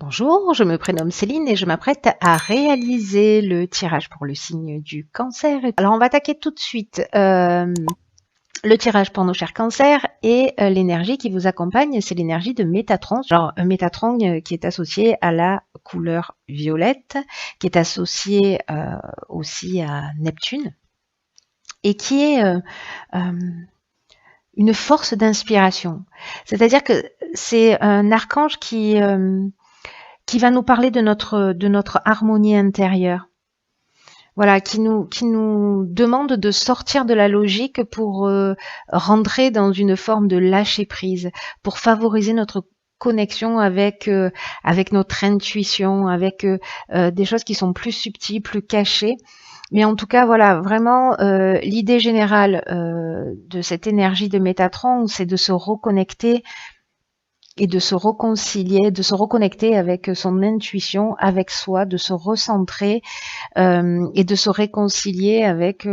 Bonjour, je me prénomme Céline et je m'apprête à réaliser le tirage pour le signe du cancer. Alors on va attaquer tout de suite le tirage pour nos chers cancers et l'énergie qui vous accompagne, c'est l'énergie de Métatron. Genre Métatron qui est associé à la couleur violette, qui est associé aussi à Neptune et qui est une force d'inspiration. C'est-à-dire que c'est un archange qui va nous parler de notre harmonie intérieure. Voilà, qui nous demande de sortir de la logique pour rentrer dans une forme de lâcher prise, pour favoriser notre connexion avec notre intuition, avec des choses qui sont plus subtiles, plus cachées. Mais en tout cas, voilà, vraiment, l'idée générale de cette énergie de Métatron, c'est de se reconnecter et de se réconcilier, de se reconnecter avec son intuition, avec soi, de se recentrer et de se réconcilier avec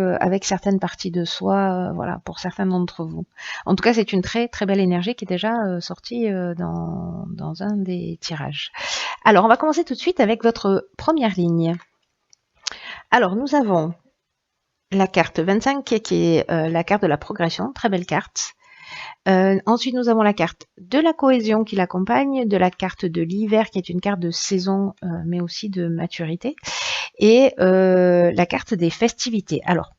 certaines parties de soi, voilà, pour certains d'entre vous. En tout cas, c'est une très très belle énergie qui est déjà sortie dans un des tirages. Alors, on va commencer tout de suite avec votre première ligne. Alors, nous avons la carte 25 qui est la carte de la progression, très belle carte. Ensuite, nous avons la carte de la cohésion qui l'accompagne, de la carte de l'hiver qui est une carte de saison, mais aussi de maturité, et la carte des festivités. Alors,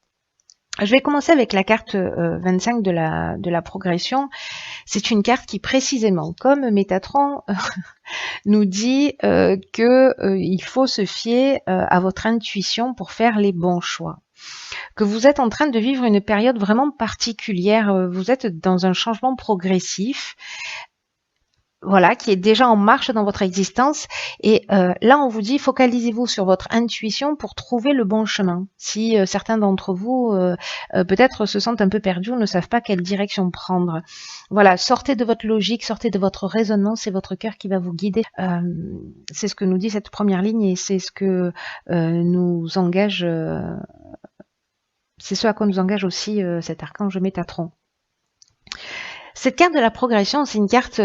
je vais commencer avec la carte 25 de la progression. C'est une carte qui précisément, comme Métatron, nous dit qu'il faut se fier à votre intuition pour faire les bons choix. Que vous êtes en train de vivre une période vraiment particulière, vous êtes dans un changement progressif, voilà, qui est déjà en marche dans votre existence. Et là, on vous dit, focalisez-vous sur votre intuition pour trouver le bon chemin. Si certains d'entre vous, peut-être se sentent un peu perdus ou ne savent pas quelle direction prendre. Voilà, sortez de votre logique, sortez de votre raisonnement, c'est votre cœur qui va vous guider. C'est ce que nous dit cette première ligne et c'est ce que nous engage... c'est ce à quoi nous engage aussi cet archange Métatron. Cette carte de la progression, c'est une carte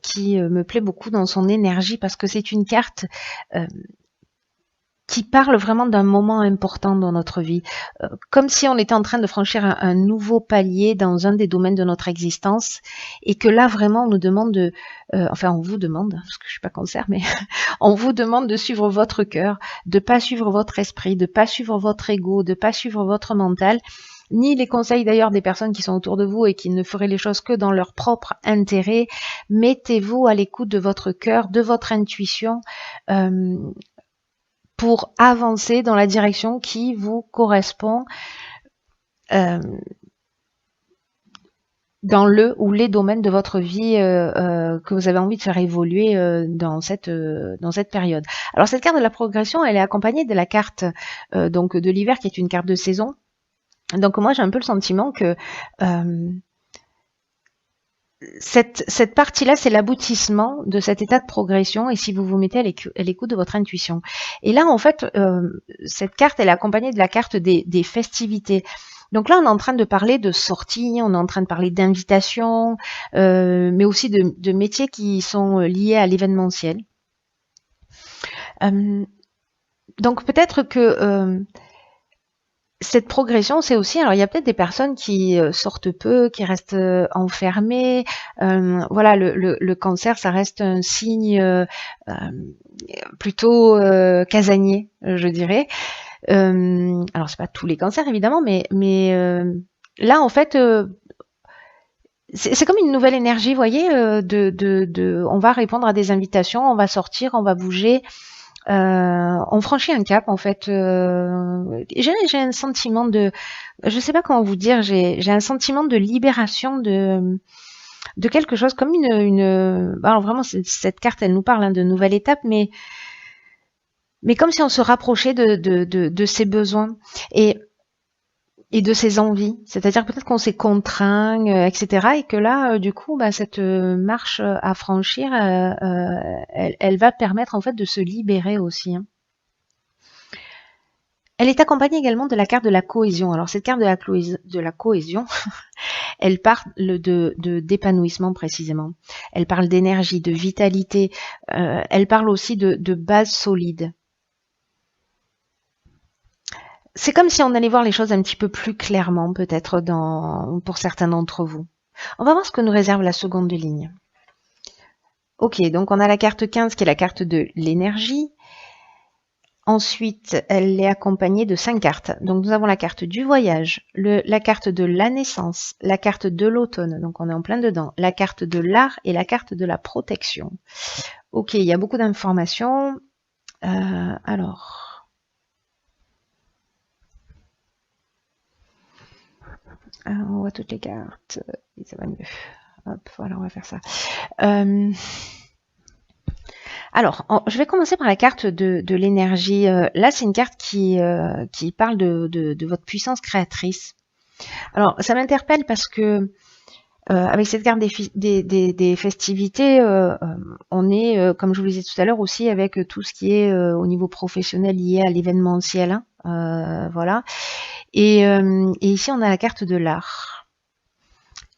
qui me plaît beaucoup dans son énergie parce que c'est une carte qui parle vraiment d'un moment important dans notre vie, comme si on était en train de franchir un nouveau palier dans un des domaines de notre existence et que là vraiment on nous demande de, enfin on vous demande, parce que je suis pas cancer, mais on vous demande de suivre votre cœur, de pas suivre votre esprit, de pas suivre votre ego, de pas suivre votre mental, ni les conseils d'ailleurs des personnes qui sont autour de vous et qui ne feraient les choses que dans leur propre intérêt. Mettez-vous à l'écoute de votre cœur, de votre intuition, pour avancer dans la direction qui vous correspond dans le ou les domaines de votre vie que vous avez envie de faire évoluer dans cette période. Alors cette carte de la progression, elle est accompagnée de la carte donc de l'hiver qui est une carte de saison. Donc moi j'ai un peu le sentiment que cette partie-là, c'est l'aboutissement de cet état de progression et si vous vous mettez à l'écoute de votre intuition. Et là, en fait, cette carte, elle est accompagnée de la carte des festivités. Donc là, on est en train de parler de sorties, on est en train de parler d'invitations, mais aussi de métiers qui sont liés à l'événementiel. Donc peut-être que... cette progression, c'est aussi, alors il y a peut-être des personnes qui sortent peu, qui restent enfermées. Voilà, le cancer, ça reste un signe plutôt casanier, je dirais. Alors c'est pas tous les cancers évidemment, mais là en fait, c'est comme une nouvelle énergie, vous voyez, on va répondre à des invitations, on va sortir, on va bouger. On franchit un cap en fait. J'ai un sentiment de, je sais pas comment vous dire, j'ai un sentiment de libération de quelque chose comme alors vraiment cette carte elle nous parle de nouvelle étape, mais comme si on se rapprochait de ses besoins et de ses envies. C'est-à-dire peut-être qu'on s'est contraint, etc. Et que là, du coup, cette marche à franchir, elle va permettre en fait de se libérer aussi. Hein. Elle est accompagnée également de la carte de la cohésion. Alors cette carte de la cohésion, Elle parle d'épanouissement précisément. Elle parle d'énergie, de vitalité. Elle parle aussi de base solide. C'est comme si on allait voir les choses un petit peu plus clairement, peut-être pour certains d'entre vous. On va voir ce que nous réserve la seconde ligne. Ok, donc on a la carte 15 qui est la carte de l'énergie. Ensuite, elle est accompagnée de 5 cartes. Donc nous avons la carte du voyage, la carte de la naissance, la carte de l'automne, donc on est en plein dedans, la carte de l'art et la carte de la protection. Ok, il y a beaucoup d'informations. Alors, on voit toutes les cartes, et ça va mieux. Hop, voilà, on va faire ça. Alors, je vais commencer par la carte de l'énergie. Là, c'est une carte qui parle de votre puissance créatrice. Alors, ça m'interpelle parce que avec cette carte des festivités, on est, comme je vous le disais tout à l'heure, aussi avec tout ce qui est au niveau professionnel lié à l'événementiel. Hein, voilà. Et ici, on a la carte de l'art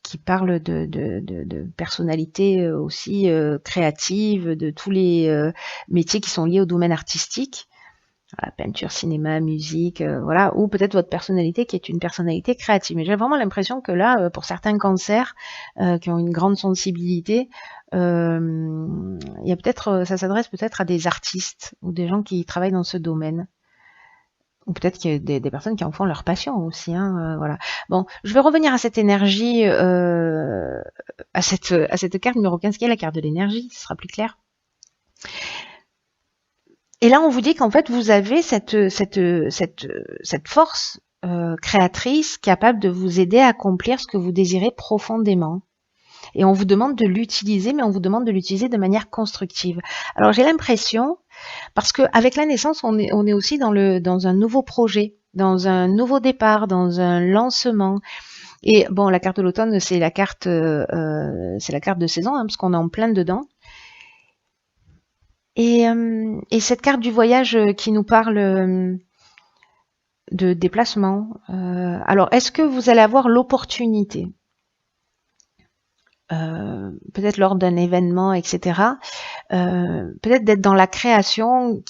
qui parle de personnalités aussi créatives, de tous les métiers qui sont liés au domaine artistique, voilà, peinture, cinéma, musique, voilà, ou peut-être votre personnalité qui est une personnalité créative. Mais j'ai vraiment l'impression que là, pour certains cancers qui ont une grande sensibilité, il y a peut-être, ça s'adresse peut-être à des artistes ou des gens qui travaillent dans ce domaine. Ou peut-être qu'il y a des personnes qui en font leur passion aussi. Hein, voilà. Bon, je vais revenir à cette énergie, à cette carte numéro 15 qui est la carte de l'énergie, ce sera plus clair. Et là, on vous dit qu'en fait, vous avez cette force créatrice capable de vous aider à accomplir ce que vous désirez profondément. Et on vous demande de l'utiliser, mais on vous demande de l'utiliser de manière constructive. Alors, j'ai l'impression, parce qu'avec la naissance, on est aussi dans un nouveau projet, dans un nouveau départ, dans un lancement. Et bon, la carte de l'automne, c'est la carte de saison, hein, parce qu'on est en plein dedans. Et cette carte du voyage qui nous parle de déplacement. Alors, est-ce que vous allez avoir l'opportunité peut-être lors d'un événement, etc. Peut-être d'être dans la création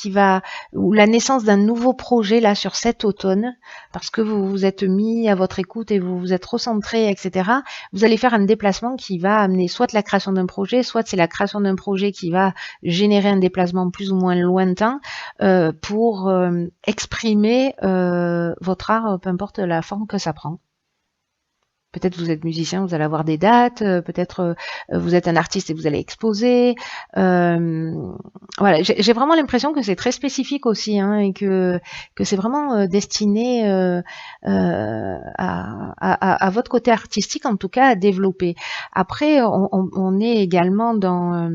ou la naissance d'un nouveau projet là sur cet automne, parce que vous vous êtes mis à votre écoute et vous vous êtes recentré, etc. Vous allez faire un déplacement qui va amener soit la création d'un projet, soit c'est la création d'un projet qui va générer un déplacement plus ou moins lointain pour exprimer votre art, peu importe la forme que ça prend. Peut-être vous êtes musicien, vous allez avoir des dates, peut-être vous êtes un artiste et vous allez exposer. Voilà, j'ai vraiment l'impression que c'est très spécifique aussi, hein, et que c'est vraiment destiné à votre côté artistique, en tout cas, à développer. Après, on est également dans...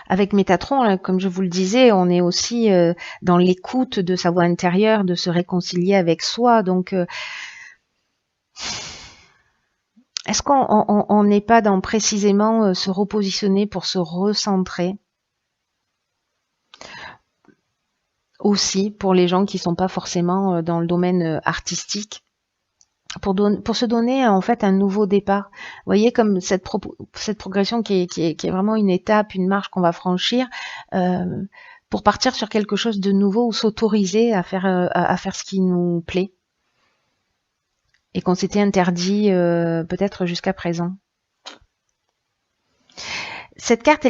avec Métatron, comme je vous le disais, on est aussi dans l'écoute de sa voix intérieure, de se réconcilier avec soi. Donc... est-ce qu'on n'est pas dans précisément se repositionner pour se recentrer? Aussi, pour les gens qui ne sont pas forcément dans le domaine artistique, pour se donner en fait un nouveau départ. Vous voyez, comme cette progression qui est vraiment une étape, une marche qu'on va franchir, pour partir sur quelque chose de nouveau ou s'autoriser à faire ce qui nous plaît. Et qu'on s'était interdit peut-être jusqu'à présent. Cette carte,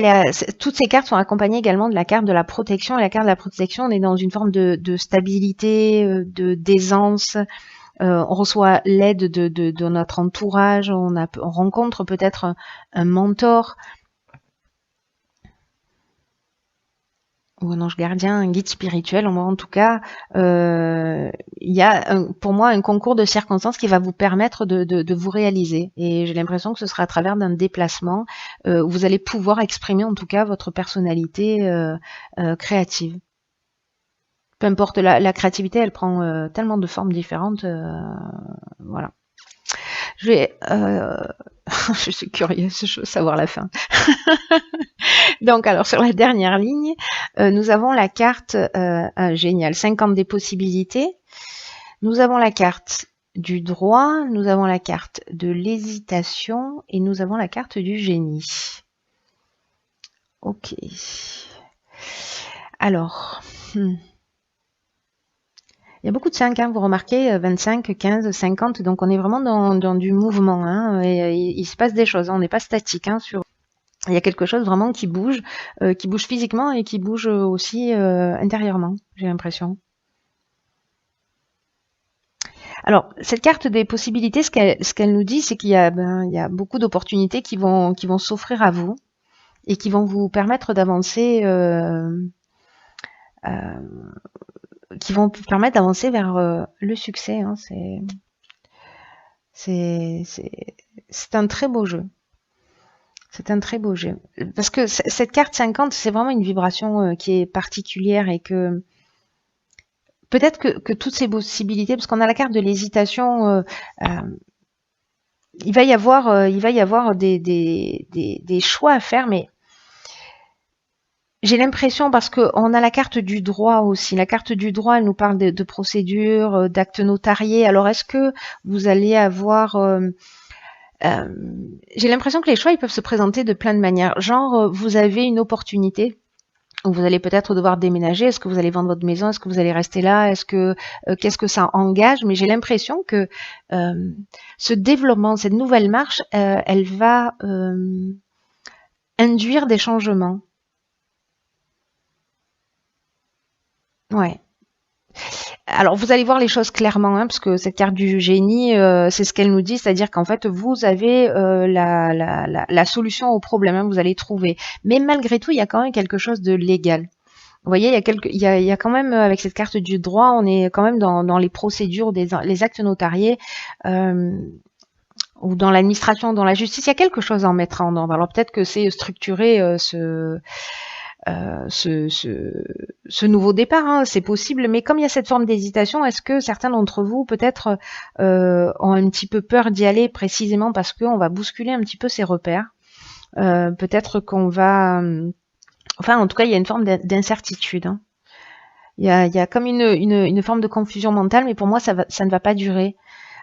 toutes ces cartes sont accompagnées également de la carte de la protection. Et la carte de la protection, on est dans une forme de stabilité, d'aisance. On reçoit l'aide de notre entourage. On rencontre peut-être un mentor. Ou un ange gardien, un guide spirituel. En tout cas, il y a pour moi un concours de circonstances qui va vous permettre de vous réaliser. Et j'ai l'impression que ce sera à travers d'un déplacement où vous allez pouvoir exprimer en tout cas votre personnalité créative. Peu importe, la créativité, elle prend tellement de formes différentes. Voilà. Je suis curieuse, je veux savoir la fin. Donc, alors, sur la dernière ligne, nous avons la carte géniale, 50 des possibilités. Nous avons la carte du droit, nous avons la carte de l'hésitation et nous avons la carte du génie. Ok. Alors, il y a beaucoup de 5, hein, vous remarquez, 25, 15, 50, donc on est vraiment dans du mouvement, hein, et il se passe des choses, hein, on n'est pas statique, hein, il y a quelque chose vraiment qui bouge physiquement et qui bouge aussi intérieurement, j'ai l'impression. Alors, cette carte des possibilités, ce qu'elle nous dit, c'est qu'il y a beaucoup d'opportunités qui vont s'offrir à vous et qui vont vous permettre d'avancer, vers le succès, hein. C'est un très beau jeu. C'est un très beau jeu. Parce que cette carte 50, c'est vraiment une vibration qui est particulière et que peut-être que toutes ces possibilités, parce qu'on a la carte de l'hésitation, il va y avoir des choix à faire, mais j'ai l'impression, parce qu'on a la carte du droit aussi. La carte du droit, elle nous parle de procédures, d'actes notariés. Alors, est-ce que vous allez avoir... j'ai l'impression que les choix, ils peuvent se présenter de plein de manières. Genre, vous avez une opportunité où vous allez peut-être devoir déménager. Est-ce que vous allez vendre votre maison? Est-ce que vous allez rester là? Qu'est-ce que ça engage? Mais j'ai l'impression que ce développement, cette nouvelle marche, elle va induire des changements. Ouais. Alors, vous allez voir les choses clairement, hein, parce que cette carte du génie, c'est ce qu'elle nous dit, c'est-à-dire qu'en fait, vous avez la solution au problème, hein, vous allez trouver. Mais malgré tout, il y a quand même quelque chose de légal. Vous voyez, il y a quand même, avec cette carte du droit, on est quand même dans les procédures, les actes notariés, ou dans l'administration, dans la justice. Il y a quelque chose à en mettre en ordre. Alors peut-être que c'est structurer ce nouveau départ, hein, c'est possible, mais comme il y a cette forme d'hésitation, est-ce que certains d'entre vous peut-être ont un petit peu peur d'y aller précisément parce qu'on va bousculer un petit peu ses repères, peut-être qu'on va... Enfin, en tout cas, il y a une forme d'incertitude, hein. Il y a comme une forme de confusion mentale, mais pour moi, ça ne va pas durer.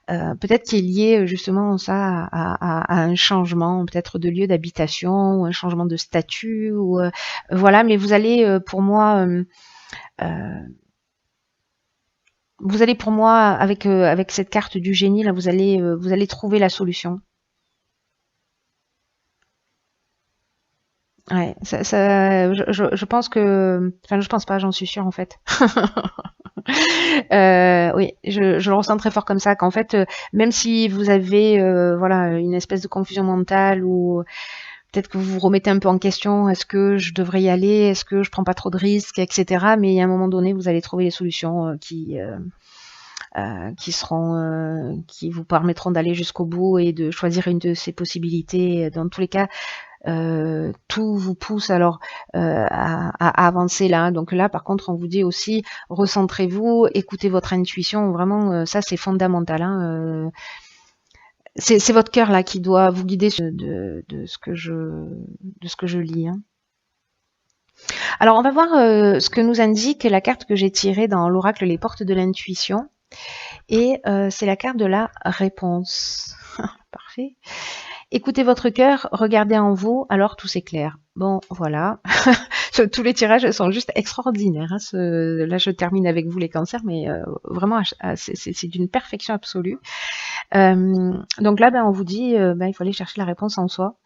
Peut-être qu'il est lié justement ça à un changement, peut-être de lieu d'habitation, ou un changement de statut, ou voilà. Mais vous allez, pour moi, avec cette carte du génie là, vous allez trouver la solution. Ouais, je pense que, enfin, je pense pas, j'en suis sûre en fait. Oui, je le ressens très fort comme ça, qu'en fait, même si vous avez voilà, une espèce de confusion mentale, ou peut-être que vous vous remettez un peu en question, est-ce que je devrais y aller, est-ce que je prends pas trop de risques, etc. Mais à un moment donné, vous allez trouver les solutions qui vous permettront d'aller jusqu'au bout et de choisir une de ces possibilités. Dans tous les cas, tout vous pousse alors à avancer là. Donc là, par contre, on vous dit aussi, recentrez-vous, écoutez votre intuition. Vraiment, ça c'est fondamental, hein. C'est votre cœur là qui doit vous guider de ce que je lis, hein. Alors, on va voir ce que nous indique la carte que j'ai tirée dans l'oracle Les Portes de l'Intuition. Et c'est la carte de la réponse. Parfait. Écoutez votre cœur, regardez en vous, alors tout s'éclaire. Bon, voilà. Tous les tirages sont juste extraordinaires, hein. Là, je termine avec vous les cancers, mais vraiment, c'est d'une perfection absolue. Donc là, on vous dit, il faut aller chercher la réponse en soi.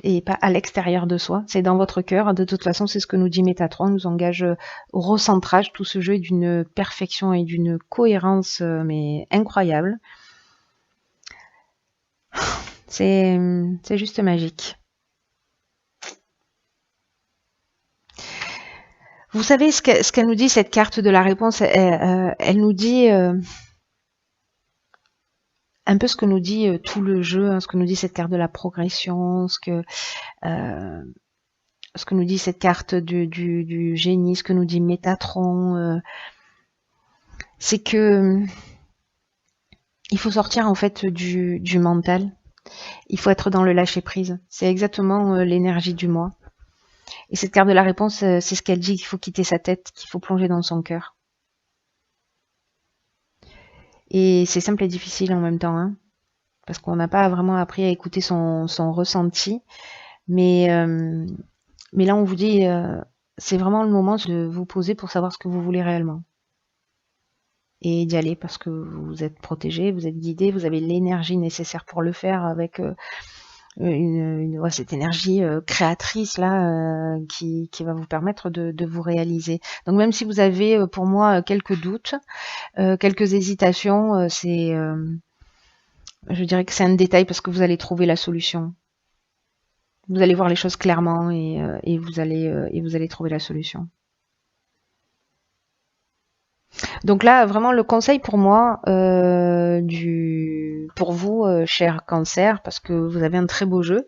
Et pas à l'extérieur de soi, c'est dans votre cœur. De toute façon, c'est ce que nous dit Métatron, on nous engage au recentrage. Tout ce jeu est d'une perfection et d'une cohérence mais incroyable. C'est juste magique. Vous savez ce qu'elle nous dit, cette carte de la réponse, elle nous dit un peu ce que nous dit tout le jeu, hein, ce que nous dit cette carte de la progression, ce que nous dit cette carte du génie, ce que nous dit Métatron, c'est que il faut sortir en fait du mental. Il faut être dans le lâcher prise. C'est exactement l'énergie du moi. Et cette carte de la réponse, c'est ce qu'elle dit, qu'il faut quitter sa tête, qu'il faut plonger dans son cœur. Et c'est simple et difficile en même temps, hein, parce qu'on n'a pas vraiment appris à écouter son ressenti. Mais, euh, mais là, on vous dit, c'est vraiment le moment de vous poser pour savoir ce que vous voulez réellement. Et d'y aller parce que vous êtes protégé, vous êtes guidé, vous avez l'énergie nécessaire pour le faire avec ouais, cette énergie créatrice là qui va vous permettre de vous réaliser. Donc même si vous avez pour moi quelques doutes, quelques hésitations, je dirais que c'est un détail parce que vous allez trouver la solution. Vous allez voir les choses clairement et vous allez trouver la solution. Donc là, vraiment, le conseil pour moi, pour vous, cher Cancer, parce que vous avez un très beau jeu,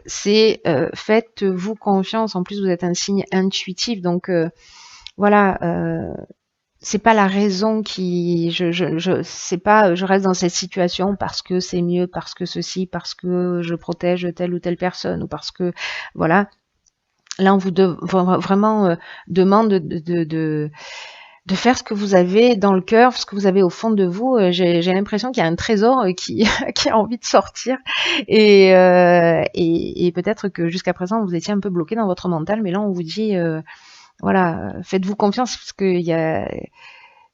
c'est faites-vous confiance. En plus, vous êtes un signe intuitif, donc voilà. C'est pas la raison qui, c'est pas, je reste dans cette situation parce que c'est mieux, parce que ceci, parce que je protège telle ou telle personne, ou parce que, voilà. Là, on vous vraiment demande de faire ce que vous avez dans le cœur, ce que vous avez au fond de vous. J'ai l'impression qu'il y a un trésor qui, qui a envie de sortir. Et peut-être que jusqu'à présent, vous étiez un peu bloqué dans votre mental, mais là, on vous dit, voilà, faites-vous confiance, parce qu'il y a...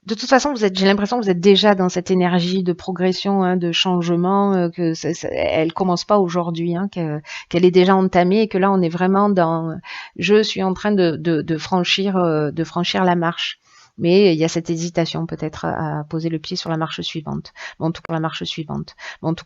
De toute façon, j'ai l'impression que vous êtes déjà dans cette énergie de progression, hein, de changement, que elle commence pas aujourd'hui, hein, qu'elle est déjà entamée et que là, on est vraiment dans, je suis en train de franchir la marche. Mais il y a cette hésitation peut-être à poser le pied sur la marche suivante. Bon, en tout cas, la marche suivante. Bon, en tout